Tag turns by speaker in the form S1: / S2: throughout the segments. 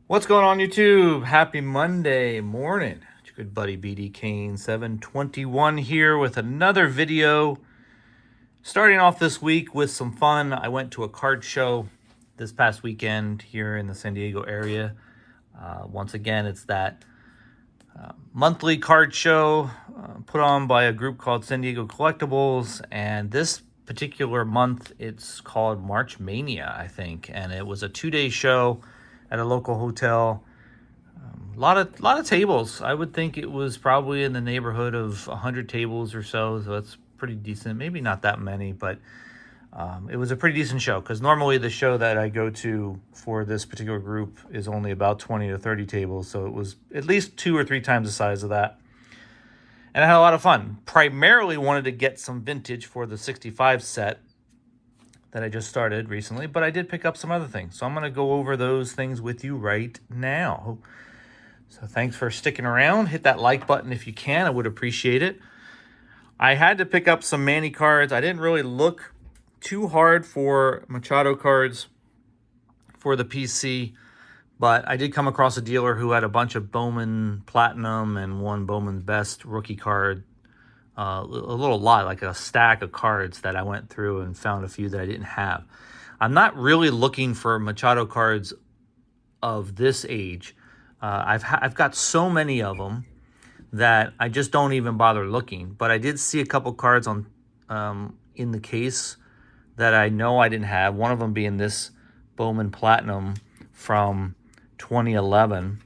S1: What's going on, YouTube? Happy Monday morning. It's your good buddy BD Kane 721 here with another video. Starting off this week with some fun. I went to a card show this past weekend here in the San Diego area. Once again, it's that monthly card show put on by a group called San Diego Collectibles. And this particular month, it's called March Mania, I think. And it was a 2-day show at a local hotel. A lot of tables. I would think it was probably in the neighborhood of 100 tables or so. So that's pretty decent. Maybe not that many, but it was a pretty decent show, because normally the show that I go to for this particular group is only about 20 to 30 tables. So it was at least 2 or 3 times the size of that. And I had a lot of fun. Primarily wanted to get some vintage for the 65 set that I just started recently, but I did pick up some other things. So I'm going to go over those things with you right now. So thanks for sticking around. Hit that like button if you can. I would appreciate it. I had to pick up some Manny cards. I didn't really look too hard for Machado cards for the PC, but I did come across a dealer who had a bunch of Bowman Platinum and one Bowman Best rookie card. A little lot, like a stack of cards that I went through and found a few that I didn't have. I'm not really looking for Machado cards of this age. I've got so many of them that I just don't even bother looking. But I did see a couple cards on in the case that I know I didn't have. One of them being this Bowman Platinum from 2011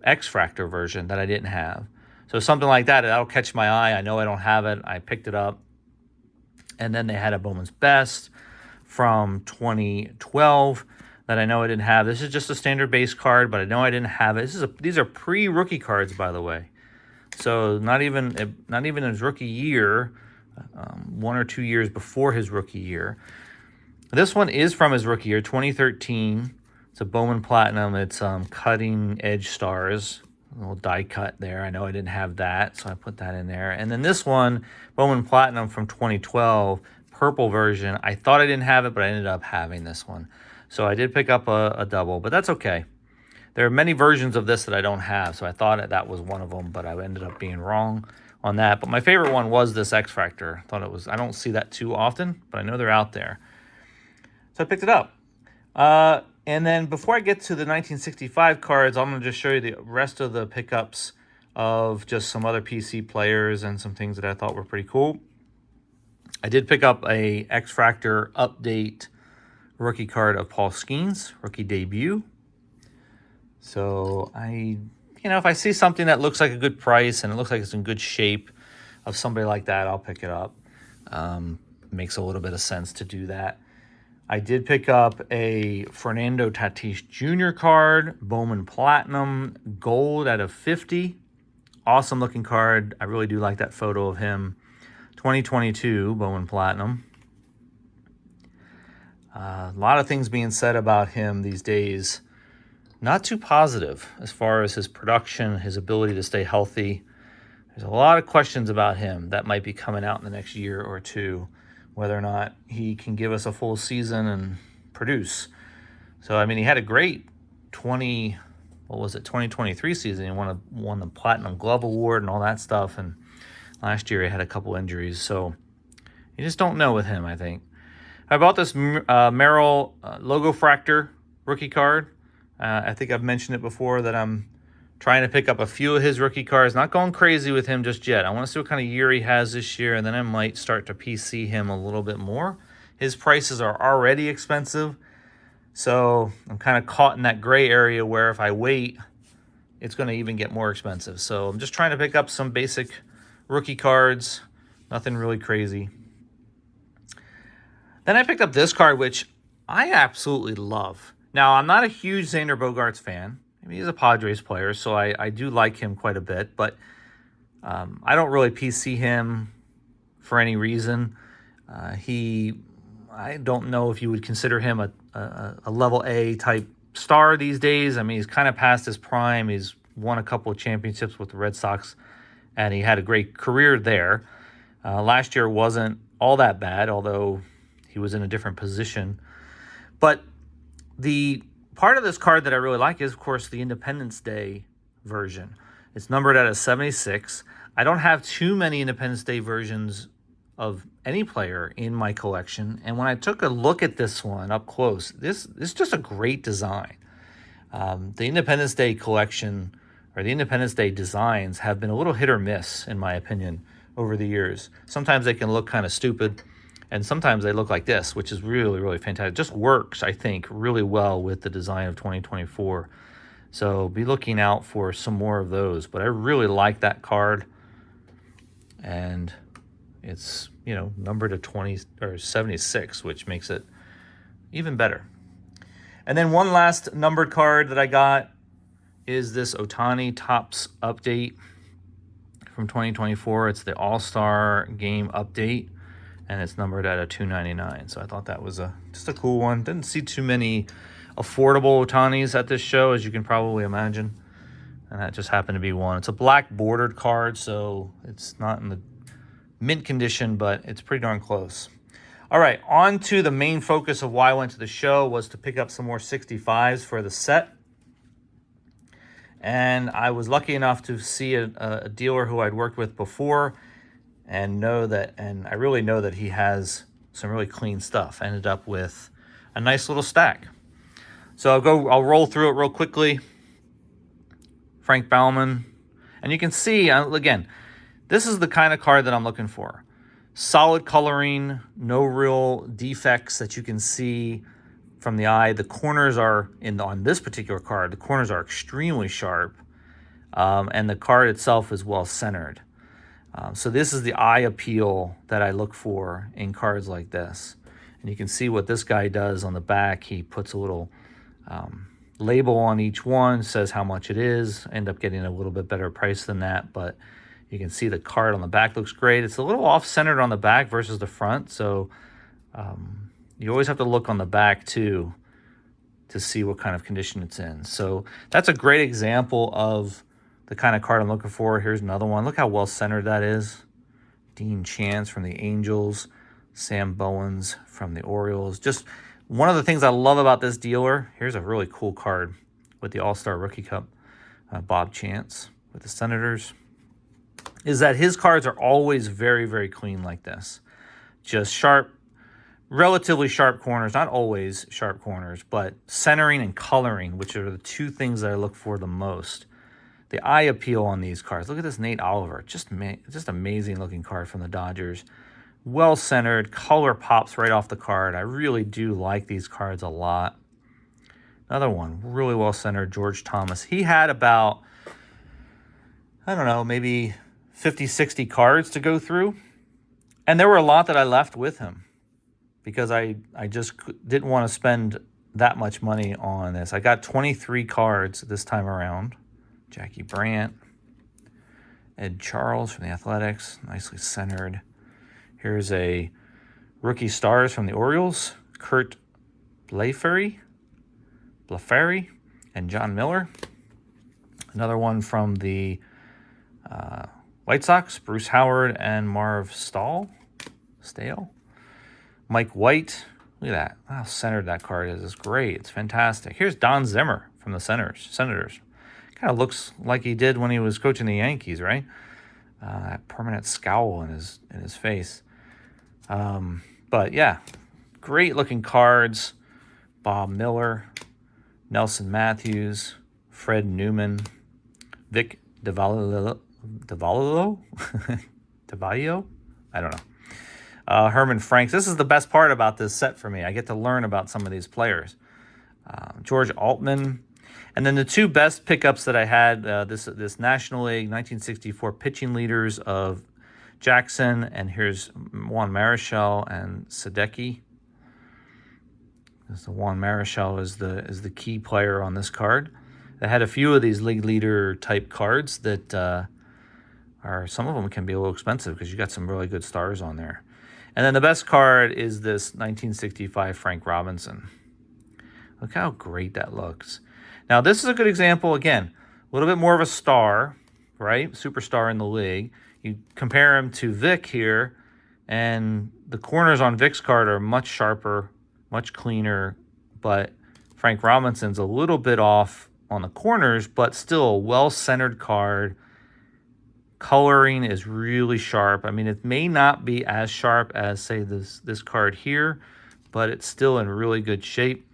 S1: X-Fractor version that I didn't have. So something like that, that'll catch my eye. I know I don't have it. I picked it up. And then they had a Bowman's Best from 2012 that I know I didn't have. This is just a standard base card, but I know I didn't have it. These are pre-rookie cards, by the way. So not even his rookie year, 1 or 2 years before his rookie year. This one is from his rookie year, 2013. It's a Bowman Platinum. It's cutting edge stars. A little die cut there. I know I didn't have that, so I put that in there. And then this one, Bowman Platinum from 2012, purple version. I thought I didn't have it, but I ended up having this one. So I did pick up a double, but that's okay. There are many versions of this that I don't have, so I thought that was one of them, but I ended up being wrong on that. But my favorite one was this X-Fractor. I don't see that too often, but I know they're out there. So I picked it up. And then before I get to the 1965 cards, I'm going to just show you the rest of the pickups of just some other PC players and some things that I thought were pretty cool. I did pick up a X-Fractor update rookie card of Paul Skeens, rookie debut. So if I see something that looks like a good price and it looks like it's in good shape of somebody like that, I'll pick it up. Makes a little bit of sense to do that. I did pick up a Fernando Tatis Jr. card, Bowman Platinum, gold out of 50. Awesome looking card. I really do like that photo of him. 2022 Bowman Platinum. A lot of things being said about him these days. Not too positive as far as his production, his ability to stay healthy. There's a lot of questions about him that might be coming out in the next year or two, whether or not he can give us a full season and produce. So, he had a great 2023 season. He won the Platinum Glove Award and all that stuff. And last year he had a couple injuries. So you just don't know with him, I think. I bought this Merrill Logo Fractor rookie card. I think I've mentioned it before that I'm trying to pick up a few of his rookie cards. Not going crazy with him just yet. I want to see what kind of year he has this year, and then I might start to PC him a little bit more. His prices are already expensive, so I'm kind of caught in that gray area where if I wait, it's going to even get more expensive. So I'm just trying to pick up some basic rookie cards. Nothing really crazy. Then I picked up this card, which I absolutely love. Now, I'm not a huge Xander Bogaerts fan. He's a Padres player, so I do like him quite a bit, but I don't really PC him for any reason. I don't know if you would consider him a level A type star these days. He's kind of past his prime. He's won a couple of championships with the Red Sox, and he had a great career there. Last year wasn't all that bad, although he was in a different position. But the part of this card that I really like is, of course, the Independence Day version. It's numbered at a 76. I don't have too many Independence Day versions of any player in my collection. And when I took a look at this one up close, this is just a great design. The Independence Day collection, or the Independence Day designs, have been a little hit or miss, in my opinion, over the years. Sometimes they can look kind of stupid, and sometimes they look like this, which is really, really fantastic. It just works, I think, really well with the design of 2024. So be looking out for some more of those. But I really like that card. And it's, you know, numbered to 20 or 76, which makes it even better. And then one last numbered card that I got is this Ohtani Topps update from 2024. It's the All-Star Game update, and it's numbered at a 299. So I thought that was just a cool one. Didn't see too many affordable Ohtanis at this show, as you can probably imagine. And that just happened to be one. It's a black bordered card, so it's not in the mint condition, but it's pretty darn close. All right, on to the main focus of why I went to the show was to pick up some more 65s for the set. And I was lucky enough to see a dealer who I'd worked with before and I really know that he has some really clean stuff. I ended up with a nice little stack. So I'll roll through it real quickly. Frank Baumann. And you can see, again, this is the kind of card that I'm looking for. Solid coloring, no real defects that you can see from the eye. The corners are, on this particular card, the corners are extremely sharp. And the card itself is well centered. So this is the eye appeal that I look for in cards like this. And you can see what this guy does on the back. He puts a little label on each one, says how much it is. End up getting a little bit better price than that, but you can see the card on the back looks great. It's a little off-centered on the back versus the front, so you always have to look on the back too to see what kind of condition it's in. So that's a great example of the kind of card I'm looking for. Here's another one. Look how well-centered that is. Dean Chance from the Angels, Sam Bowens from the Orioles. Just one of the things I love about this dealer, here's a really cool card with the All-Star Rookie Cup, Bob Chance with the Senators, is that his cards are always very, very clean like this. Just sharp, relatively sharp corners, not always sharp corners, but centering and coloring, which are the two things that I look for the most. The eye appeal on these cards. Look at this Nate Oliver. Just amazing looking card from the Dodgers. Well-centered, color pops right off the card. I really do like these cards a lot. Another one, really well-centered, George Thomas. He had about, I don't know, maybe 50, 60 cards to go through. And there were a lot that I left with him because I just didn't want to spend that much money on this. I got 23 cards this time around. Jackie Brandt, Ed Charles from the Athletics, nicely centered. Here's a rookie stars from the Orioles, Kurt Blefary, and John Miller. Another one from the White Sox, Bruce Howard and Marv Stale. Mike White, look at that. How centered that card is. It's great. It's fantastic. Here's Don Zimmer from the Senators. Kind of looks like he did when he was coaching the Yankees, right? That permanent scowl in his face. But yeah, great looking cards. Bob Miller, Nelson Matthews, Fred Newman, Vic DeVallo? I don't know. Herman Franks. This is the best part about this set for me. I get to learn about some of these players. George Altman. And then the two best pickups that I had, this National League 1964 pitching leaders of Jackson, and here's Juan Marichal and Sadecki. The Juan Marichal is the key player on this card. I had a few of these league leader type cards that some of them can be a little expensive because you got some really good stars on there. And then the best card is this 1965 Frank Robinson. Look how great that looks. Now, this is a good example, again, a little bit more of a star, right? Superstar in the league. You compare him to Vic here, and the corners on Vic's card are much sharper, much cleaner, but Frank Robinson's a little bit off on the corners, but still a well-centered card. Coloring is really sharp. I mean, it may not be as sharp as, say, this card here, but it's still in really good shape.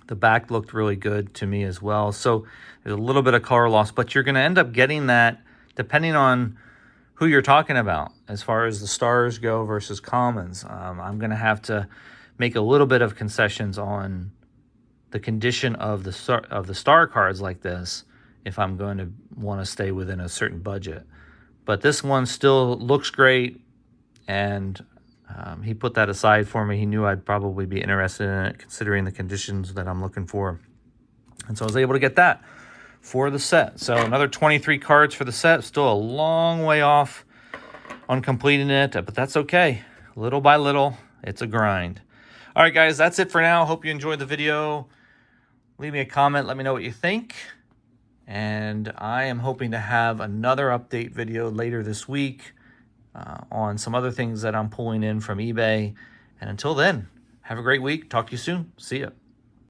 S1: The back looked really good to me as well. So there's a little bit of color loss, but you're going to end up getting that depending on who you're talking about as far as the stars go versus commons. I'm going to have to make a little bit of concessions on the condition of the star cards like this if I'm going to want to stay within a certain budget. But this one still looks great, and he put that aside for me. He knew I'd probably be interested in it considering the conditions that I'm looking for. And so I was able to get that for the set. So another 23 cards for the set. Still a long way off on completing it, but that's okay. Little by little, it's a grind. All right, guys, that's it for now. Hope you enjoyed the video. Leave me a comment. Let me know what you think. And I am hoping to have another update video later this week on some other things that I'm pulling in from eBay. And until then, have a great week. Talk to you soon. See ya.